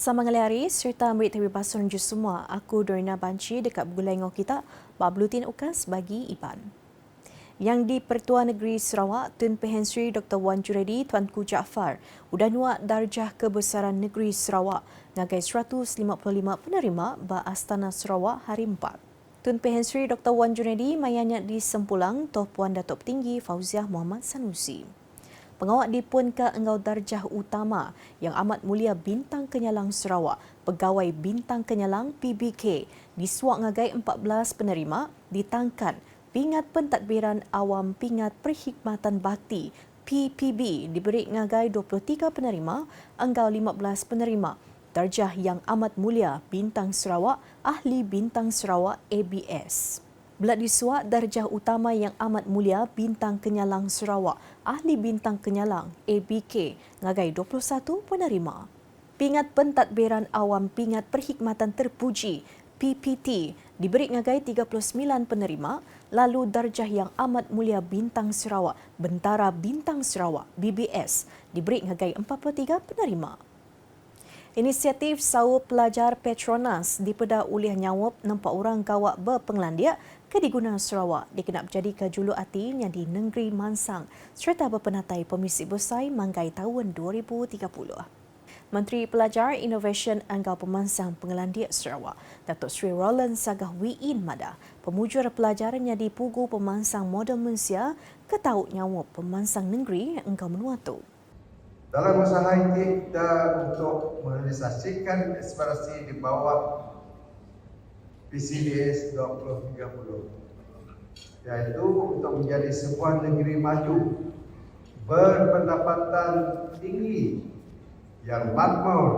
Samangalari serta ambil terbibasan je semua. Aku Dorina Banci dekat Bugulengo kita, Bablutin Ukas bagi Iban. Yang di Pertua Negeri Sarawak, Tun Pehen Sri Dr. Wan Juredi Tuanku Jaafar udah nuak darjah kebesaran negeri Sarawak ngagai 155 penerima ba Astana Sarawak hari 4. Tun Pehen Sri Dr. Wan Juredi mayanya di Sempulang Toh Puan Datuk Tinggi Fauziah Muhammad Sanusi. Pengawak dipun ke Engau Darjah Utama Yang Amat Mulia Bintang Kenyalang Sarawak, Pegawai Bintang Kenyalang PBK, disuak ngagai 14 penerima, ditangkan Pingat Pentadbiran Awam Pingat Perkhidmatan Bakti PPB diberi ngagai 23 penerima, engau 15 penerima. Darjah Yang Amat Mulia Bintang Sarawak, Ahli Bintang Sarawak ABS. Belat disuak darjah utama Yang Amat Mulia Bintang Kenyalang Sarawak, Ahli Bintang Kenyalang ABK ngagai 21 penerima. Pingat Pentadbiran Awam Pingat Perkhidmatan Terpuji PPT diberi ngagai 39 penerima, lalu darjah Yang Amat Mulia Bintang Sarawak, Bentara Bintang Sarawak BBS diberi ngagai 43 penerima. Inisiatif Saur Pelajar Petronas dipeda oleh nyawab 4 orang kawak berpenglandia ke diguna Sarawak dikenap jadi kejulu ati yang di Negeri Mansang serta berpenatai Pemisi Besai Manggai tahun 2030. Menteri Pelajar Innovation Engkau Pemansang Pengelandia Sarawak, Datuk Sri Roland Sagah Wiin Mada, pemujur pelajar yang di Pugu Pemansang Model Malaysia ketaut nyawab Pemansang Negeri Engkau Menuatu. Dalam usaha ini kita untuk merealisasikan aspirasi di bawah PCDS 2030, yaitu untuk menjadi sebuah negeri maju berpendapatan tinggi yang makmur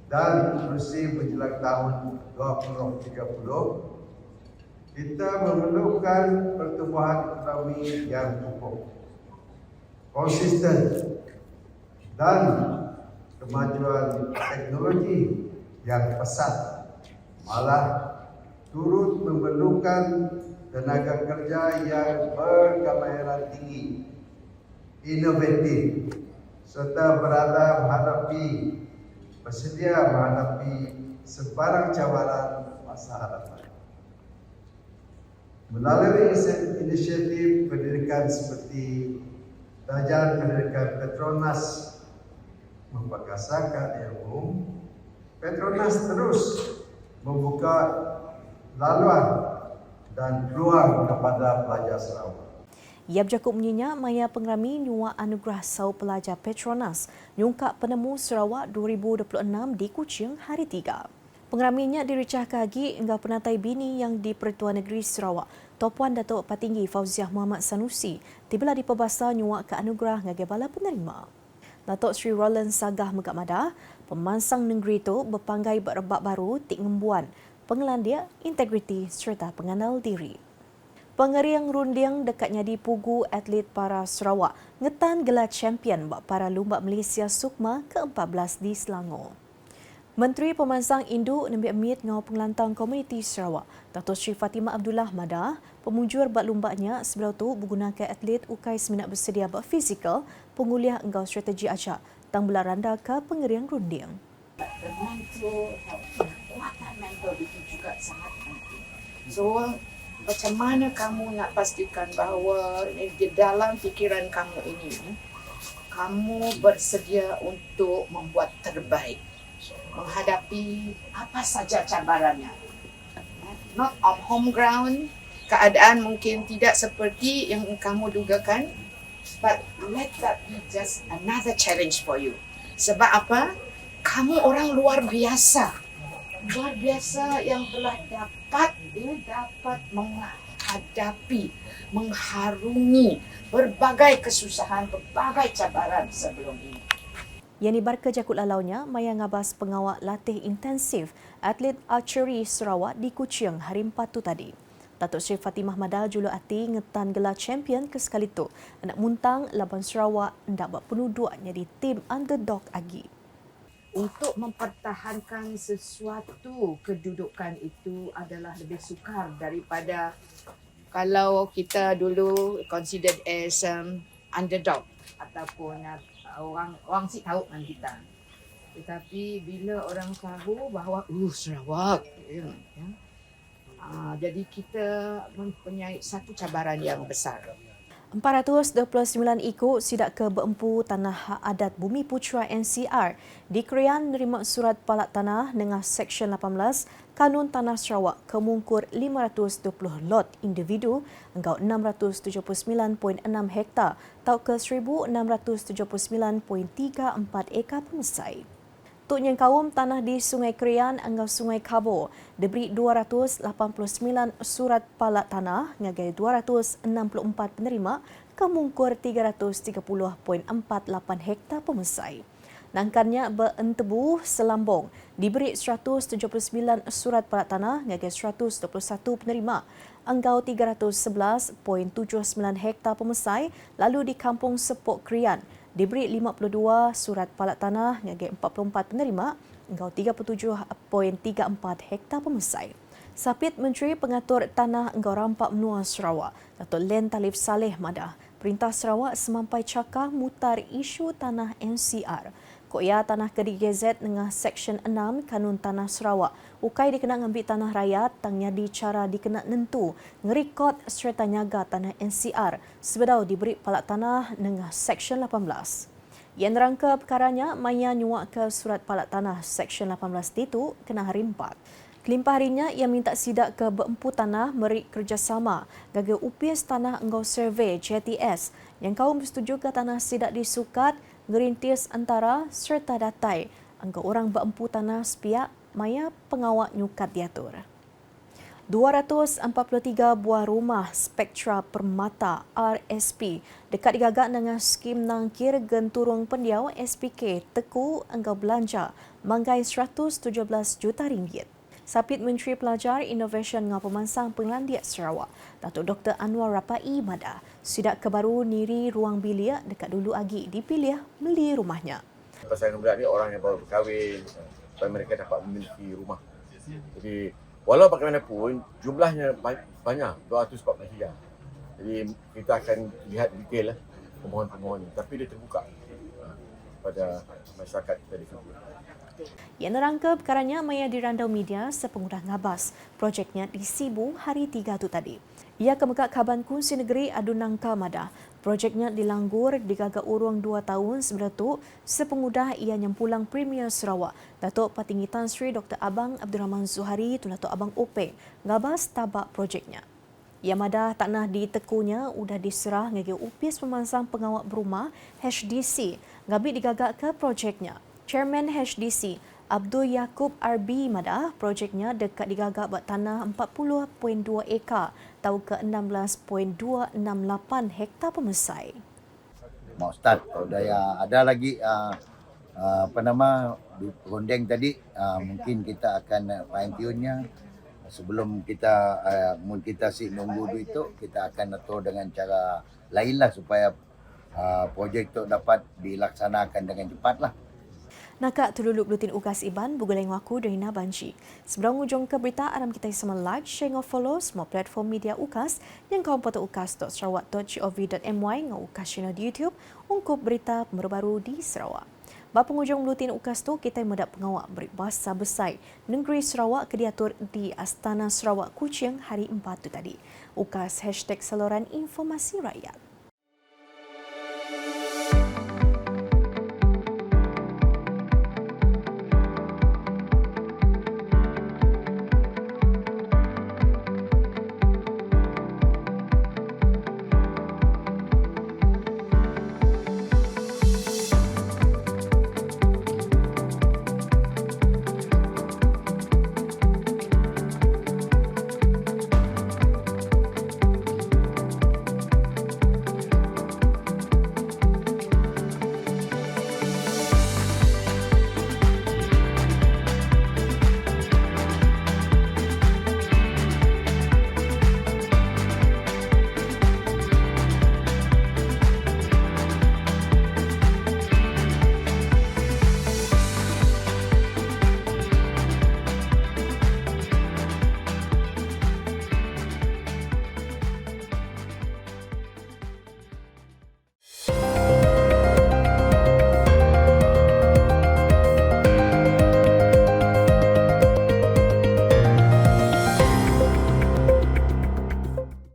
dan inklusif menjelang tahun 2030. Kita memerlukan pertumbuhan ekonomi yang cukup, konsisten dan kemajuan teknologi yang pesat, malah turut memerlukan tenaga kerja yang berkemahiran tinggi, inovatif, serta bersedia menghadapi sebarang cabaran masa hadapan. Melalui inisiatif pendidikan seperti Darjah Pendidikan Petronas memperkasakan ilmu, Petronas terus membuka laluan dan peluang kepada pelajar Sarawak. Yap Jakob menyinya maya pengerami nyuak anugerah Saur Pelajar Petronas nyungkak penemu Sarawak 2026 di Kuching hari 3. Pengeraminya diricah kagi engkau penatai bini yang di Pertua Negeri Sarawak, Topuan Datuk Patinggi Fauziah Muhammad Sanusi, tibalah dipebasa nyuak ke anugerah ngagai bala penerima. Datuk Sri Roland Sagah Megak Madah, Pemansang Negeri itu berpanggai berebak baru tik ngembuan, pengelandia, integriti serta pengenal diri. Pengeriang rundiang dekatnya di Pugu atlet para Sarawak ngetan gelar champion bak para lumba Malaysia Sukma ke-14 di Selangor. Menteri Pemansang Induk Nabi Amit ngau pengelantang komuniti Sarawak, Datuk Sri Fatimah Abdullah Madah, pemujur bak lumbanya sebelah tu menggunakan atlet ukai seminat bersedia bak fizikal, penguliah engkau strategi acak, tang belah randa ke pengeriang runding. Kekuatan mental itu juga sangat penting. So, macam mana kamu nak pastikan bahawa di dalam fikiran kamu ini, kamu bersedia untuk membuat terbaik, menghadapi apa saja cabarannya. Not on home ground, keadaan mungkin tidak seperti yang kamu dugakan, but let that be just another challenge for you. Sebab apa? Kamu orang luar biasa yang telah dapat menghadapi, mengharungi berbagai kesusahan, berbagai cabaran sebelum ini. Yang nibar ke jakut lalaunya, maya ngabas pengawak latih intensif atlet archery Sarawak di Kuching hari 4 tu tadi. Datuk Sri Fatimah Madah julu ati ngetan gelar champion ke sekali tu. Anak muntang Laban Sarawak ndak buat penuduknya di tim underdog agi. Untuk mempertahankan sesuatu kedudukan itu adalah lebih sukar daripada kalau kita dulu considered as underdog ataupun orang si tahu dengan kita. Tetapi bila orang tahu bahawa Sarawak, jadi kita mempunyai satu cabaran yang besar. 429 ikut sidak ke Beempu Tanah Adat Bumi Putra NCR di Krian menerima surat palak tanah dengan Seksyen 18 Kanun Tanah Sarawak kemungkur 520 lot individu engkau 679.6 hektar atau ke 1679.34 ekar pemesai. Tok Nyeng Kawum tanah di Sungai Krian engkau Sungai Kabo diberi 289 surat palak tanah ngagai 264 penerima kemungkur 330.48 hektar pemesai. Nangkannya Beentebu Selambong diberi 179 surat palak tanah ngagai 121 penerima engkau 311.79 hektar pemesai, lalu di Kampung Sepok Krian diberi 52 surat palak tanah ngagai 44 penerima engkau 37.34 hektar pemesai. Sapit Menteri Pengatur Tanah Engkau Rampak Menua Sarawak, Datuk Len Talib Saleh Madah, Perintah Sarawak semampai cakar mutar isu tanah NCR. Koya tanah ke DGZ dengan Seksyen 6 Kanun Tanah Sarawak. Ukai dikena ngambil tanah rakyat, tangnya di cara dikena nentu, ngerikot serta nyaga tanah NCR, sebedau diberi palak tanah dengan Seksyen 18. Yang nerangka perkaranya, Maya nyuak ke surat palak tanah Seksyen 18 itu kena hari 4. Kelimpah harinya, ia minta sidak ke Beempu Tanah merik kerjasama gagal UPS Tanah Engkau Survey JTS yang kaum bersetuju ke tanah sidak disukat ngerintis antara serta datai engkau orang Beempu Tanah sepiak maya pengawak nyukat diatur. 243 buah rumah Spektra Permata RSP dekat digagak dengan skim nangkir genturung pendiau SPK teku engkau belanja manggai 117 juta ringgit. Sapit Menteri Pelajar, Innovation dengan Pemansang Pengelandiat Sarawak, Datuk Dr. Anwar Rapai Madah, sidak kebaru niri ruang bilik dekat dulu agi dipilih beli rumahnya. Pasangan muda ni orang yang baru berkahwin supaya mereka dapat memiliki rumah. Jadi walau bagaimanapun jumlahnya banyak 243. Jadi kita akan lihat detail pemohon-pemohon, tapi dia terbuka pada masyarakat kita di sini. Yang nerangka perkaranya maya dirandau media sepengudah ngabas projeknya di Sibu hari 3 tu tadi. Ia kemegak Kaban Kunsi Negeri Adu Nangka Madah. Projeknya dilanggur digagak urung 2 tahun sebelum tu sepengudah ia nyempulang Premier Sarawak. Datuk Patinggi Tan Sri Dr. Abang Abdul Rahman Zuhari tu Datuk Abang Openg ngabas tabak projeknya. Ia madah tanah di tekunya sudah diserah ngagi UPS Pemansang Pengawak Berumah HDC ngabi digagak ke projeknya. Chairman HDC Abdul Yaakob RB Madah, projeknya dekat digagak buat tanah 40.2 ekar atau ke 16.268 hektar pemesai. Mau start kalau ada lagi rondeng tadi mungkin kita akan fine tune-nya sebelum kita si nunggu duit itu kita akan atur dengan cara lainlah supaya projek itu dapat dilaksanakan dengan cepatlah. Nakak terluluk Blutin Ukas Iban, Buguleng Waku dari Nabanci. Sebelum ujung ke berita, aram kita semua like, share dan follow semua platform media Ukas yang kaum portal ukas.sarawak.gov.my dengan Ukas channel di YouTube untuk berita baru di Sarawak. Bapa penghujung Blutin Ukas tu, kita mendapat pengawak berbahasa besar Negeri Sarawak kediatur di Astana Sarawak Kuching hari 4 tu tadi. Ukas #saluran informasi rakyat.